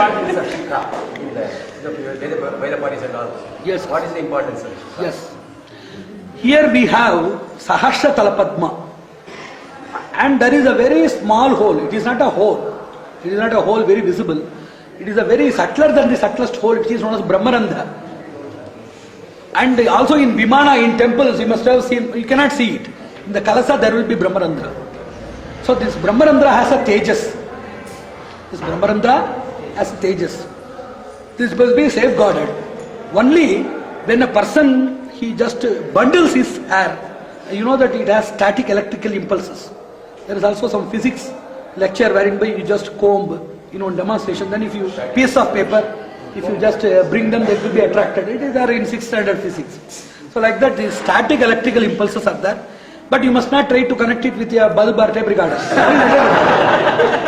importance of Sikha in the Veda parties and all? Yes. What is the importance of Sikha? Yes. Here we have Sahasra Talapadma. And there is a very small hole. It is not a hole. It is not a hole very visible. It is a very subtler than the subtlest hole. It is known as Brahmarandha. And also in Vimana, in temples, you must have seen, you cannot see it. In the Kalasa, there will be Brahmarandha. So this Brahmarandha has a tejas. This Brahmarandha has a tejas. This must be safeguarded. Only when a person, he just bundles his hair, you know that it has static electrical impulses. There is also some physics lecture wherein you just comb, demonstration. Then if you, piece of paper, if you just bring them, they will be attracted. It is there in 6th standard physics. So like that, the static electrical impulses are there. But you must not try to connect it with a bulb or tape recorder.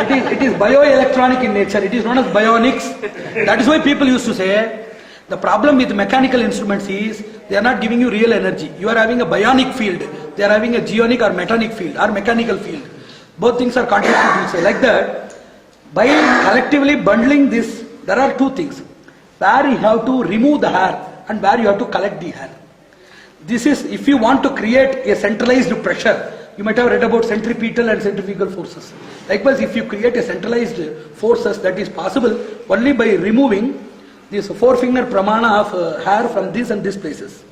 It is bioelectronic in nature. It is known as bionics. That is why people used to say, the problem with mechanical instruments is, they are not giving you real energy. You are having a bionic field. They are having a geonic or metonic field or mechanical field. Both things are contradictory to each other. Like that, by collectively bundling this, there are two things. Where you have to remove the hair and where you have to collect the hair. This is, if you want to create a centralized pressure, you might have read about centripetal and centrifugal forces. Likewise, if you create a centralized forces, that is possible only by removing this 4-finger pramana of hair from this and these places.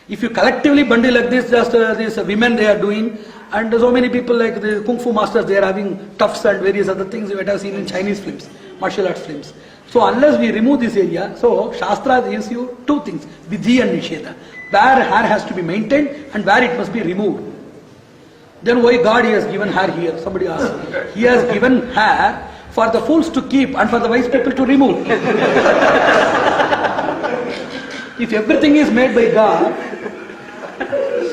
If you collectively bundle like this, just these women they are doing, and so many people like the Kung Fu masters, they are having tufts and various other things you might have seen in Chinese films, martial arts films. So unless we remove this area, so Shastra gives you two things, Vidhi and Nisheda. Where hair has to be maintained and where it must be removed. Then why God has given hair here? Somebody asked. He has given hair for the fools to keep and for the wise people to remove. If everything is made by God,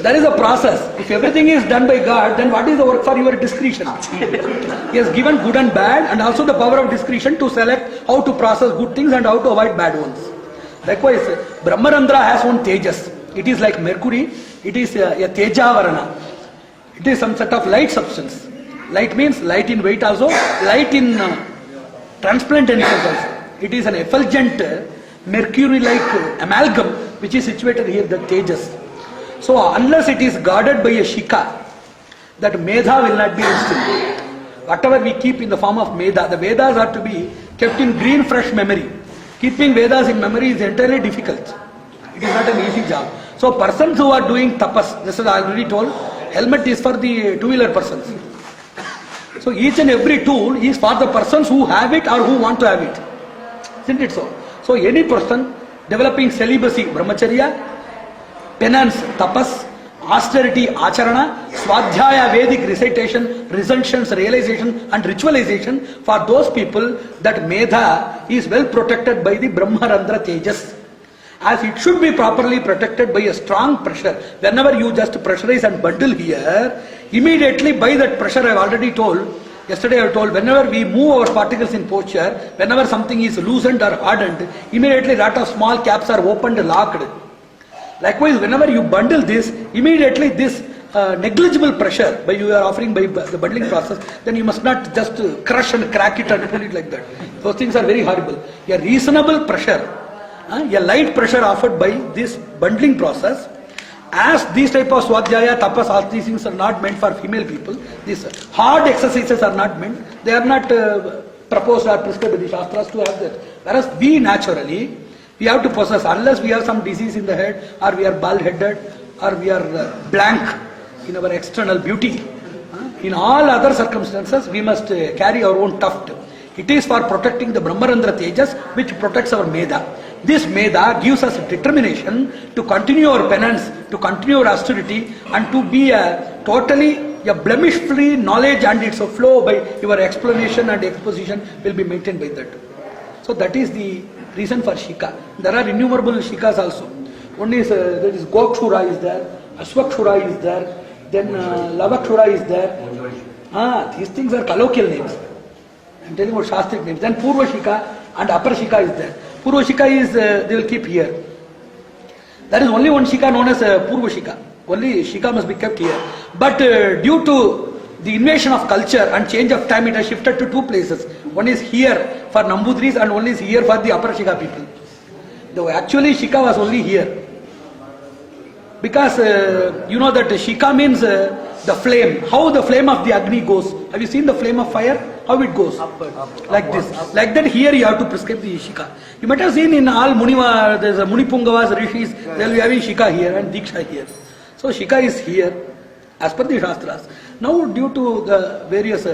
there is a process. If everything is done by God, then what is the work for your discretion? He has given good and bad and also the power of discretion to select how to process good things and how to avoid bad ones. Likewise, Brahmarandra has one tejas. It is like mercury. It is a tejavarana. It is some sort of light substance. Light means light in weight also, light in transparent essence also. It is an effulgent mercury-like amalgam which is situated here, the tejas. So unless it is guarded by a shika, that medha will not be instilled. Whatever we keep in the form of medha, the Vedas are to be kept in green fresh memory. Keeping Vedas in memory is entirely difficult. It is not an easy job. So persons who are doing tapas, this is I already told, helmet is for the two-wheeler persons. So each and every tool is for the persons who have it or who want to have it. Isn't it so? So any person developing celibacy, brahmacharya, penance, tapas, austerity, acharana, swadhyaya, Vedic recitation, recensions, realization and ritualization, for those people that medha is well protected by the Brahmarandra tejas. As it should be properly protected by a strong pressure. Whenever you just pressurize and bundle here, immediately by that pressure, I have already told, yesterday I told, whenever we move our particles in posture, whenever something is loosened or hardened, immediately lot of small caps are opened and locked. Likewise, whenever you bundle this, immediately this negligible pressure by you are offering by the bundling process, then you must not just crush and crack it and pull it like that. Those things are very horrible. A reasonable pressure, a light pressure offered by this bundling process, as these type of swadhyaya, tapas, all these things are not meant for female people, these hard exercises are not meant, they are not proposed or prescribed by the Shastras to have that. Whereas we naturally, we have to possess, unless we have some disease in the head, or we are bald-headed, or we are blank in our external beauty. In all other circumstances, we must carry our own tuft. It is for protecting the Brahmarandra tejas, which protects our medha. This medha gives us determination to continue our penance, to continue our austerity, and to be totally a blemish-free knowledge, and its flow by your explanation and exposition will be maintained by that. So that is the reason for shika. There are innumerable shikas also. One is there is Gokshura is there, Ashwakshura is there, then Lavakshura is there. These things are colloquial names. I am telling about Shastric names. Then Purva Shika and Upper Shika is there. Purva Shika is, they will keep here. There is only one Shika known as Purva Shika. Only Shika must be kept here. But due to the invasion of culture and change of time, it has shifted to two places. One is here for Nambudris and one is here for the Upper Shika people. Though actually Shika was only here. Because you know that Shika means the flame. How the flame of the Agni goes. Have you seen the flame of fire? How it goes? Like this. Like that here you have to prescribe the Shika. You might have seen in all Muniva, there's a Munipungavas, Rishis, they will be having Shika here and Diksha here. So Shika is here as per the Shastras. Now due to the various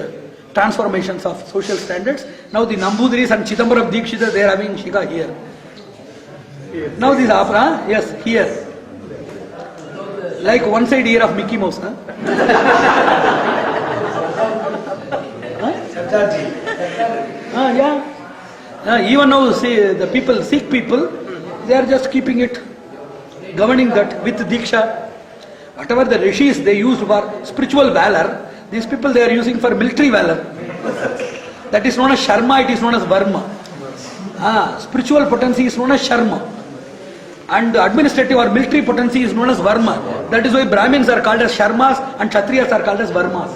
transformations of social standards, now the Nambudris and Chidambaram Dikshita, they are having Shika here. Now this Apra, yes, here. Like one side ear of Mickey Mouse. Huh? Yeah. Even now, see, the people, Sikh people, they are just keeping it, governing that with Diksha. Whatever the rishis they used for spiritual valor, these people they are using for military valor. That is known as Sharma, it is known as Varma. Spiritual potency is known as Sharma. And administrative or military potency is known as Varma. That is why Brahmins are called as Sharmas and Kshatriyas are called as Varmas.